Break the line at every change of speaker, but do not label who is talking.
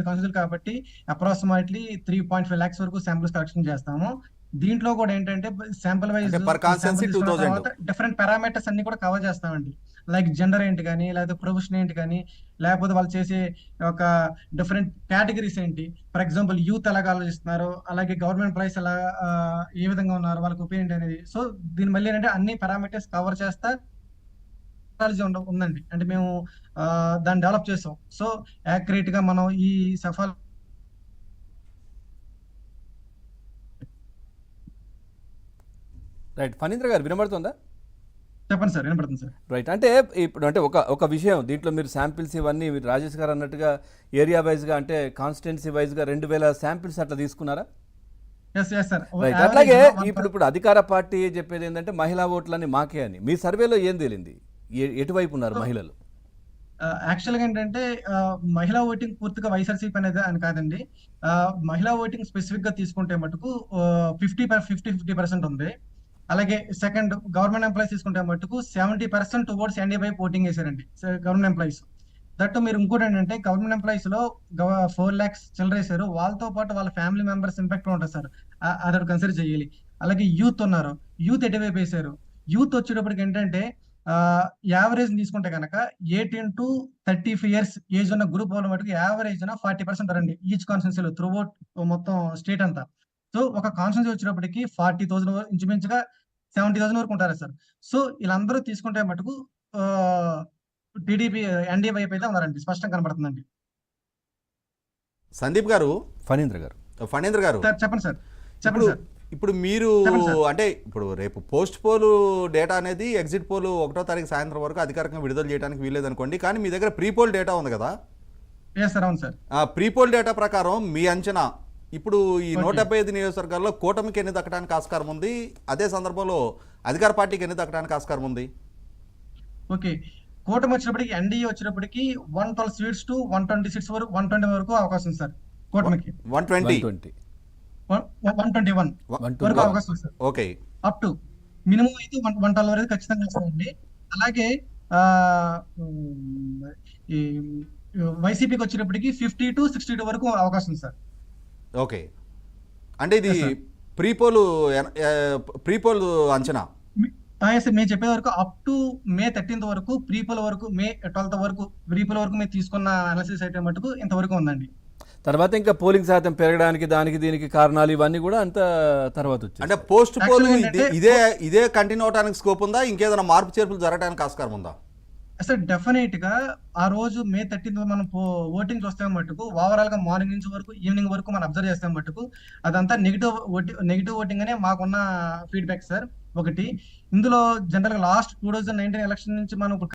కాన్స్టిట్యూన్సీలు కాబట్టి approximately 3.5 lakhs వరకు samples collection చేస్తాము. దీంట్లో కూడా ఏంటంటే శాంపుల్ వైజ్
అంటే పర్ కాన్స్టిట్యున్సీ
తీసుకున్న
2000.
తర్వాత డిఫరెంట్ పారామీటర్స్ అన్ని కూడా కవర్ చేస్తామండి. లైక్ జెండర్ ఏంటి కానీ, లేకపోతే ప్రొఫెషన్ ఏంటి కానీ, లేకపోతే వాళ్ళు చేసే ఒక డిఫరెంట్ కేటగిరీస్ ఏంటి, ఫర్ ఎగ్జాంపుల్ యూత్ ఎలాగ ఆలోచిస్తున్నారు, అలాగే గవర్నమెంట్ ఎంప్లాయీస్ ఎలా ఏ విధంగా ఉన్నారు, వాళ్ళకి ఒపీనియన్ అనేది. సో దీని మళ్ళీ ఏంటంటే అన్ని పారామీటర్స్ కవర్ చేస్తా ఉందండి. అంటే మేము దాన్ని డెవలప్ చేసాం. సో యాక్యురేట్ గా మనం ఈ సఫల్
రైట్. ఫణీంద్ర గారు వినబడుతుందా?
చెప్పండి సార్, వినపడుతుంది సార్.
రైట్. అంటే ఇప్పుడు అంటే ఒక విషయం దీంట్లో మీరు శాంపిల్స్ ఇవన్నీ మీరు రాజేష్ గారు అన్నట్టుగా ఏరియా వైజ్గా అంటే కాన్స్టిట్యున్సీ వైజ్గా 2000 శాంపిల్స్ అట్లా తీసుకున్నారా?
Sir
right. అట్లాగే ఇప్పుడు అధికార పార్టీ చెప్పేది ఏంటంటే మహిళా ఓట్లని మాకే అని. మీ సర్వేలో ఏం తేలింది? ఎటువైపు ఉన్నారు మహిళలు?
యాక్చువల్గా ఏంటంటే మహిళా ఓటింగ్ పూర్తిగా వైఎస్ఆర్సీపీ అనేది అని కాదండి. మహిళా ఓటింగ్ స్పెసిఫిక్ గా తీసుకుంటే మటుకు 50% ఉంది. అలాగే సెకండ్ గవర్నమెంట్ ఎంప్లాయీస్ తీసుకుంటే మటుకు 70% టువర్డ్స్ ఎన్డీ వైపు ఓటింగ్ వేశారండి గవర్నమెంట్ ఎంప్లాయీస్. దట్టు మీరు ఇంకోటి ఏంటంటే గవర్నమెంట్ ఎంప్లాయీస్ లో 4 lakhs చిల్లర వేశారు. వాళ్ళతో పాటు వాళ్ళ ఫ్యామిలీ మెంబర్స్ ఇంపాక్ట్ ఉంటుంది సార్, అదొకటి కన్సిడర్ చేయాలి. అలాగే యూత్ ఉన్నారు, యూత్ ఎటువైపు వేశారు. యూత్ వచ్చేటప్పటికి ఏంటంటే యావరేజ్ తీసుకుంటే కనుక 18 to 35 years ఏజ్ ఉన్న గ్రూప్ వాళ్ళ మటుకు యావరేజ్ 40% రండి ఈచ్ కాన్స్టిట్యున్సీలో త్రూఅవుట్ మొత్తం స్టేట్ అంతా. సో ఒక కాన్స్టిట్యున్సీ వచ్చినప్పటికి 40,000 ఇంచుమించుగా 70,000 వరకు ఉంటారు సార్. సో వీళ్ళందరూ తీసుకుంటే మటుకు టీడీపీ ఎన్డీ వైపు అయితే ఉన్నారండి, స్పష్టంగా కనబడుతుందండి.
సందీప్ గారు,
ఫణీంద్ర గారు
సార్ చెప్పండి సార్, చెప్పండి సార్.
ఇప్పుడు మీరు అంటే ఇప్పుడు రేపు పోస్ట్ పోల్ డేటా అనేది ఎగ్జిట్ పోల్ 1వ తారీఖు సాయంత్రం వరకు అధికారికంగా విడుదల చేయడానికి వీల్లేదు అనుకోండి. కానీ మీ దగ్గర ప్రీ పోల్ డేటా ఉంది కదా?
సార్ అవును సార్.
ప్రీ పోల్ డేటా ప్రకారం మీ అంచనా ఇప్పుడు ఈ 175 నియోజకవర్గాల్లో కూటమికి ఎన్ని దక్కడానికి ఆస్కారం ఉంది, అదే సందర్భంలో అధికార పార్టీకి ఎన్ని దక్కడానికి ఆస్కారం ఉంది?
ఓకే, కూటమి వచ్చినప్పటికి ఎన్డీఏ వచ్చినప్పటికి 112 seats to 120 seats వరకు 120 వరకు అవకాశం సార్. కూటమికి
121
వరకు అవకాశం sir.
Okay,
up to minimum అయితే 112 వరకు ఖచ్చితంగా వస్తుందండి. అలాగే ఈ వైసీపీకి వచ్చేటప్పటికి 50 to 62 వరకు అవకాశం సార్.
ఓకే, అంటే ఇది ప్రీపోల్ అంచనా.
మేము చెప్పే వరకు అప్ టు May 13th వరకు ప్రీపోల్ వరకు, May 12th వరకు ప్రీపోల్ వరకు మేము తీసుకున్న అనాలిసిస్ అయితే మటుకు ఇంతవరకు ఉందండి.
తర్వాత ఇంకా పోలింగ్ శాతం పెరగడానికి దానికి దీనికి కారణాలు ఇవన్నీ కూడా అంత తర్వాత వచ్చాయి.
అంటే పోస్ట్ పోల్ ఇదే కంటిన్యూ అవడానికి స్కోప్ ఉందా, ఇంకేదైనా మార్పు చేర్పులు జరగడానికి ఆస్కారం ఉందా?
అసలు డెఫినెట్ గా ఆ రోజు May 13th మనం ఓటింగ్ చూస్తే మటుకు ఓవరాల్ గా మార్నింగ్ నుంచి వరకు ఈవినింగ్ వరకు మనం అబ్జర్వ్ చేస్తే మటుకు అదంతా నెగిటివ్ ఓటింగ్ అనే మాకున్న ఫీడ్బ్యాక్ సార్. ఒకటి ఇందులో జనరల్ గా లాస్ట్ 2019 ఎలక్షన్ నుంచి మనం